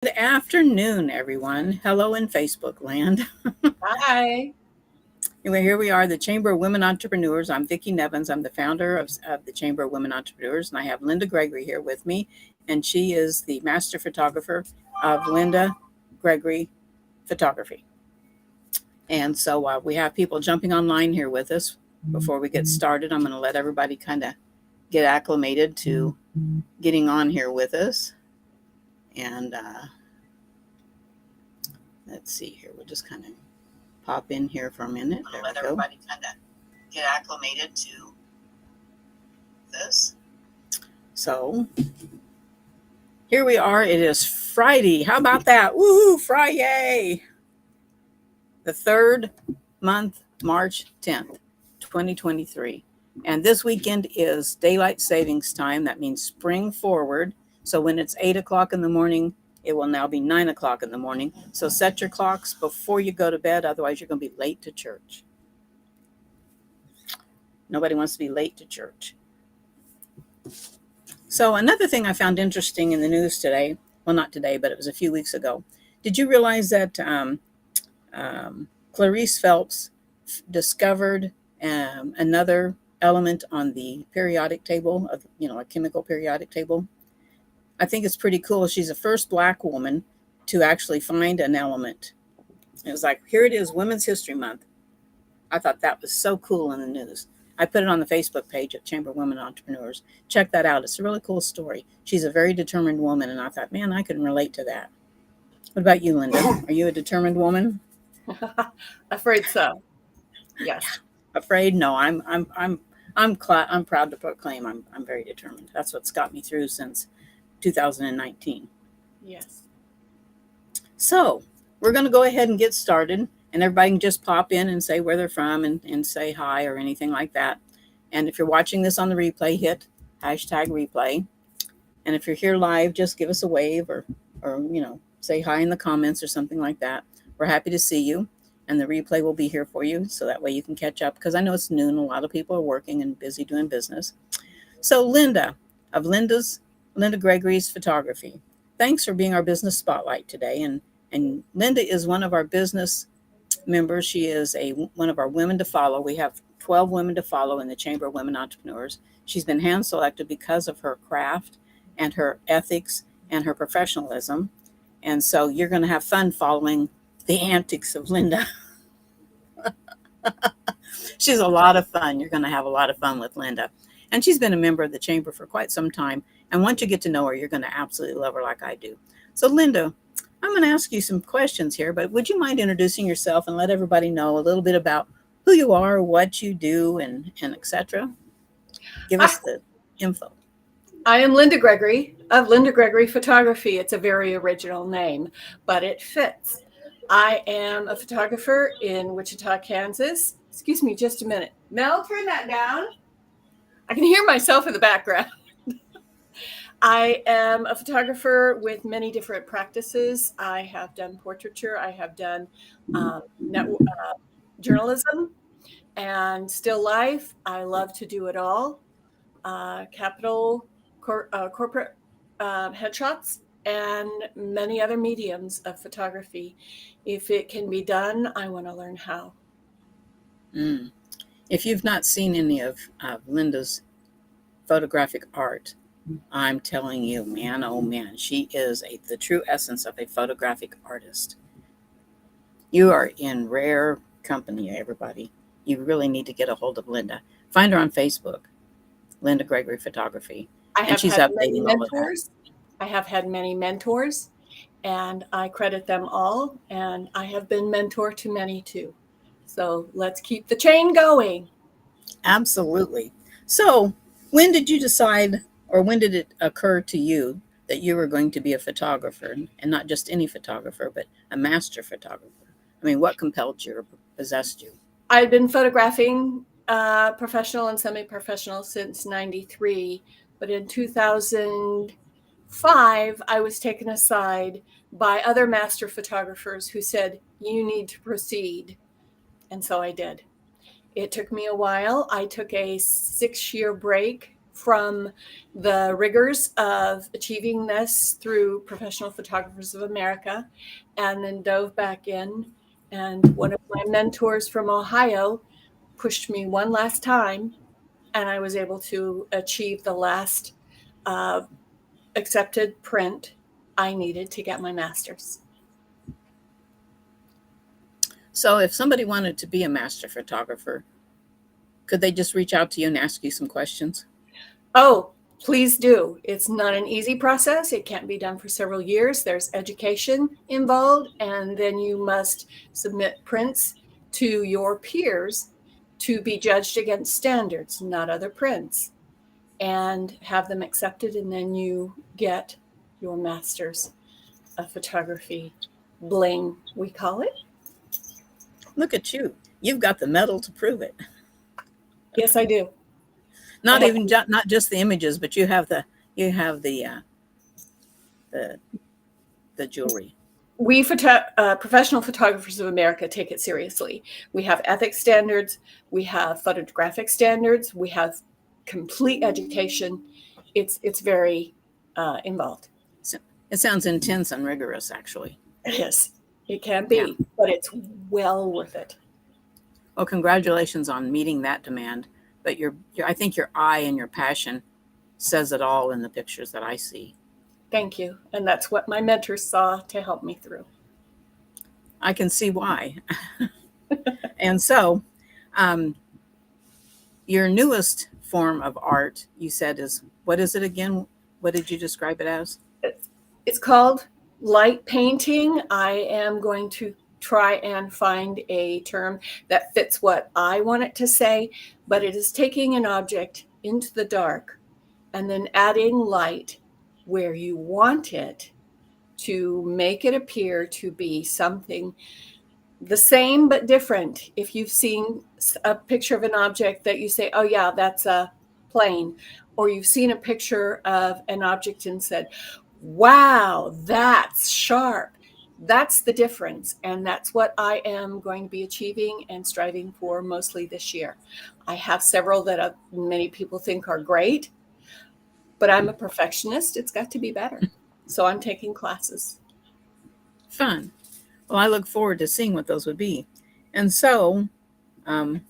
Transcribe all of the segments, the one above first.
Good afternoon, everyone. Hello in Facebook land. Hi. Anyway, here we are, the Chamber of Women Entrepreneurs. I'm Vicki Nevins. I'm the founder of the Chamber of Women Entrepreneurs, and I have Linda Gregory here with me, and she is the master photographer of Linda Gregory Photography. And so we have people jumping online here with us. Before we get started, I'm going to let everybody kind of get acclimated to getting on here with us. And let's see here. We'll just kind of pop in here for a minute. There we go. Everybody kind of get acclimated to this. So here we are. It is Friday. How about that? Woo! Friday. The third month, March 10th, 2023. And this weekend is daylight savings time. That means spring forward. So when it's 8 o'clock in the morning, it will now be 9 o'clock in the morning. So set your clocks before you go to bed. Otherwise, you're going to be late to church. Nobody wants to be late to church. So another thing I found interesting in the news today, well, not today, but it was a few weeks ago. Did you realize that Clarice Phelps discovered another element on the periodic table of, a chemical periodic table? I think it's pretty cool. She's the first Black woman to actually find an element. It was like, here it is, Women's History Month. I thought that was so cool in the news. I put it on the Facebook page of Chamber of Women Entrepreneurs. Check that out. It's a really cool story. She's a very determined woman, and I thought, man, I can relate to that. What about you, Linda? Are you a determined woman? Afraid so. Yes. Afraid? No, I'm proud to proclaim I'm very determined. That's what's got me through since 2019. Yes. So we're going to go ahead and get started, and everybody can just pop in and say where they're from and say hi or anything like that. And if you're watching this on the replay, hit #replay. And if you're here live, just give us a wave or say hi in the comments or something like that. We're happy to see you, and the replay will be here for you, so that way you can catch up, because I know it's noon. A lot of people are working and busy doing business. So Linda of Linda Gregory's Photography, thanks for being our business spotlight today. And Linda is one of our business members. She is one of our women to follow. We have 12 women to follow in the Chamber of Women Entrepreneurs. She's been hand selected because of her craft and her ethics and her professionalism. And so you're going to have fun following the antics of Linda. She's a lot of fun. You're going to have a lot of fun with Linda. And she's been a member of the Chamber for quite some time. And once you get to know her, you're going to absolutely love her like I do. So Linda, I'm going to ask you some questions here, but would you mind introducing yourself and let everybody know a little bit about who you are, what you do, and etc.? Give us the info. I am Linda Gregory of Linda Gregory Photography. It's a very original name, but it fits. I am a photographer in Wichita, Kansas. Excuse me just a minute. Mel, turn that down. I can hear myself in the background. I am a photographer with many different practices. I have done portraiture. I have done journalism and still life. I love to do it all. Corporate headshots, and many other mediums of photography. If it can be done, I want to learn how. If you've not seen any of Linda's photographic art, I'm telling you, man, oh man, she is the true essence of a photographic artist. You are in rare company, everybody. You really need to get a hold of Linda. Find her on Facebook, Linda Gregory Photography. I have had many mentors. I have had many mentors, and I credit them all. And I have been mentor to many too. So let's keep the chain going. Absolutely. So when did you decide, or when did it occur to you that you were going to be a photographer, and not just any photographer, but a master photographer? I mean, what compelled you or possessed you? I've been photographing professional and semi-professional since '93, but in 2005, I was taken aside by other master photographers who said, you need to proceed. And so I did. It took me a while. I took a 6-year break from the rigors of achieving this through Professional Photographers of America, and then dove back in. And one of my mentors from Ohio pushed me one last time, and I was able to achieve the last uh, accepted print I needed to get my master's. So if somebody wanted to be a master photographer, could they just reach out to you and ask you some questions? Oh, please do. It's not an easy process. It can't be done for several years. There's education involved, and then you must submit prints to your peers to be judged against standards, not other prints, and have them accepted, and then you get your master's of photography bling, we call it. Look at you. You've got the medal to prove it. Yes, I do. I Not have even not just the images, but you have the the jewelry. we Professional Photographers of America take it seriously. We have ethics standards, we have photographic standards, we have complete education. It's very involved. So it sounds intense and rigorous, actually. It is. It can Yeah. be, but it's well worth it. Well, congratulations on meeting that demand. But I think your eye and your passion says it all in the pictures that I see. Thank you, and that's what my mentors saw to help me through. I can see why. And so, um, your newest form of art, you said, is what is it again? What did you describe it as? It's called light painting. I am going to try and find a term that fits what I want it to say, but it is taking an object into the dark and then adding light where you want it to make it appear to be something the same but different. If you've seen a picture of an object that you say, oh yeah, that's a plane, or you've seen a picture of an object and said, wow, that's sharp. That's the difference. And that's what I am going to be achieving and striving for mostly this year. I have several that many people think are great, but I'm a perfectionist. It's got to be better. So I'm taking classes. Fun. Well, I look forward to seeing what those would be. And so, um,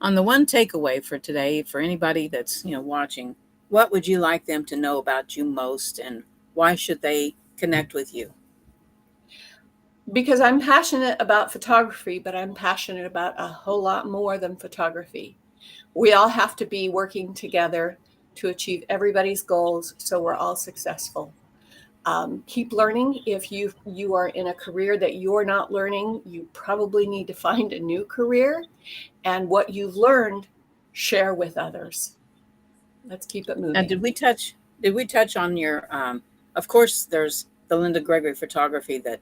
on the one takeaway for today, for anybody that's watching, what would you like them to know about you most, and why should they connect with you? Because I'm passionate about photography, but I'm passionate about a whole lot more than photography. We all have to be working together to achieve everybody's goals so we're all successful. Keep learning. If you are in a career that you're not learning, you probably need to find a new career. And what you've learned, share with others. Let's keep it moving. And did we touch on your of course there's the Linda Gregory photography that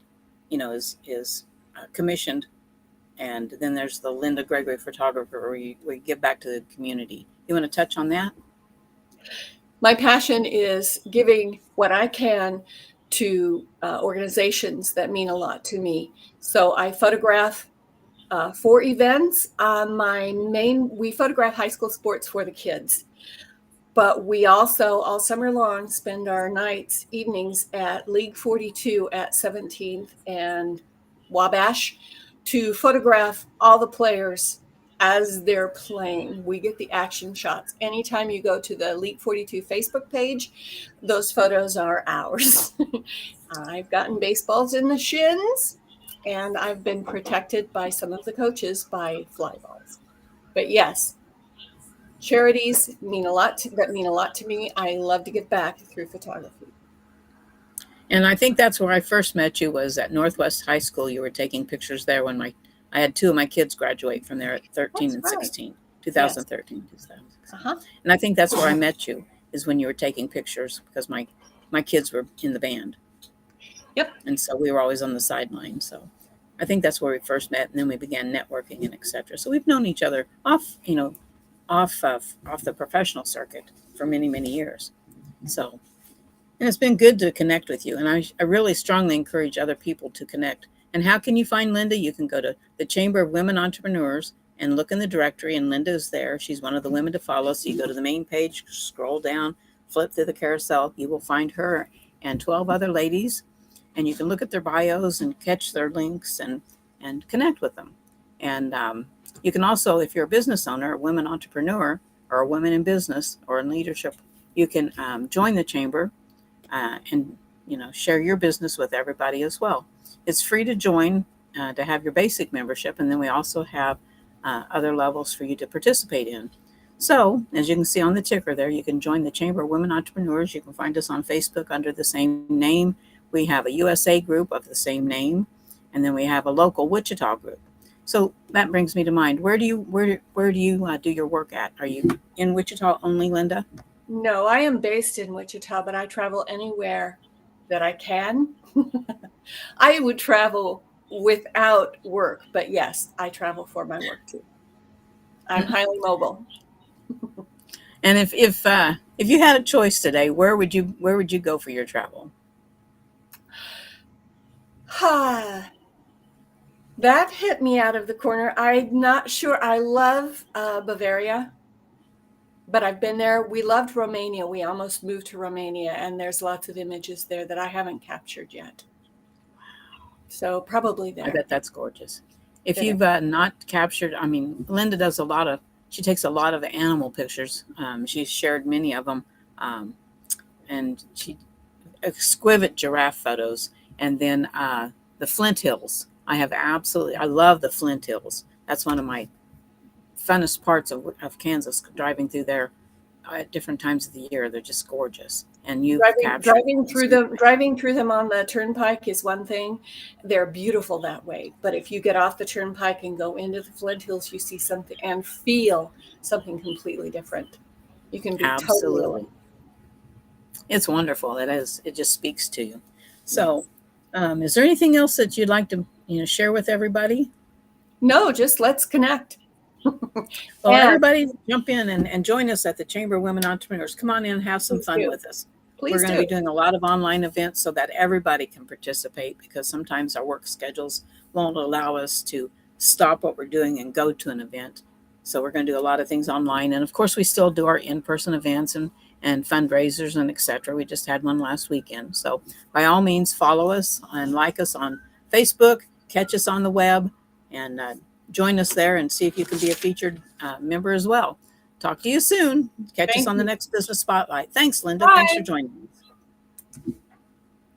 is commissioned, and then there's the Linda Gregory photographer where you give back to the community. You want to touch on that? My passion is giving what I can to organizations that mean a lot to me. So I photograph for events. We photograph high school sports for the kids. But we also, all summer long, spend our evenings at League 42 at 17th and Wabash to photograph all the players as they're playing. We get the action shots. Anytime you go to the League 42 Facebook page, those photos are ours. I've gotten baseballs in the shins, and I've been protected by some of the coaches by fly balls. But yes, charities mean a lot to me. I love to give back through photography. And I think that's where I first met you, was at Northwest High School. You were taking pictures there when I had two of my kids graduate from there at 13 and 16, 2013, 2016. Uh-huh. And I think that's where I met you, is when you were taking pictures, because my kids were in the band. Yep. And so we were always on the sideline. So I think that's where we first met, and then we began networking and etc. So we've known each other off the professional circuit for many, many years. So, and it's been good to connect with you. And I really strongly encourage other people to connect. And how can you find Linda? You can go to the Chamber of Women Entrepreneurs and look in the directory, and Linda is there. She's one of the women to follow. So you go to the main page, scroll down, flip through the carousel. You will find her and 12 other ladies, and you can look at their bios and catch their links and connect with them. And you can also, if you're a business owner, a women entrepreneur, or a woman in business or in leadership, you can join the chamber and share your business with everybody as well. It's free to join to have your basic membership, and then we also have other levels for you to participate in. So, as you can see on the ticker there, you can join the Chamber of Women Entrepreneurs. You can find us on Facebook under the same name. We have a USA group of the same name, and then we have a local Wichita group. So that brings me to mind. Where do you do your work at? Are you in Wichita only, Linda? No, I am based in Wichita, but I travel anywhere that I can. I would travel without work, but yes, I travel for my work too. I'm highly mobile. And if you had a choice today, where would you go for your travel? That hit me out of the corner. I'm not sure. I love Bavaria, but I've been there. We loved Romania. We almost moved to Romania, and there's lots of images there that I haven't captured yet. So probably I there. bet that's gorgeous. If There. you've not captured, I mean, Linda does she takes a lot of animal pictures. She's shared many of them, and she exquisite giraffe photos. And then the Flint Hills. I love the Flint Hills. That's one of my funnest parts of Kansas, driving through there at different times of the year. They're just gorgeous. And you've captured driving through them on the turnpike is one thing. They're beautiful that way. But if you get off the turnpike and go into the Flint Hills, you see something and feel something completely different. You can be absolutely. totally. It's wonderful. It is. It just speaks to you. So, is there anything else that you'd like to share with everybody? No, just let's connect. Well, everybody jump in and join us at the Chamber of Women Entrepreneurs. Come on in and have some fun with us. We're going to be doing a lot of online events so that everybody can participate, because sometimes our work schedules won't allow us to stop what we're doing and go to an event. So we're going to do a lot of things online. And of course, we still do our in-person events and fundraisers and etc. We just had one last weekend. So by all means, follow us and like us on Facebook, catch us on the web, and join us there and see if you can be a featured member as well. Talk to you soon. Catch us on the next Business Spotlight. Thanks, Linda. Bye. Thanks for joining me.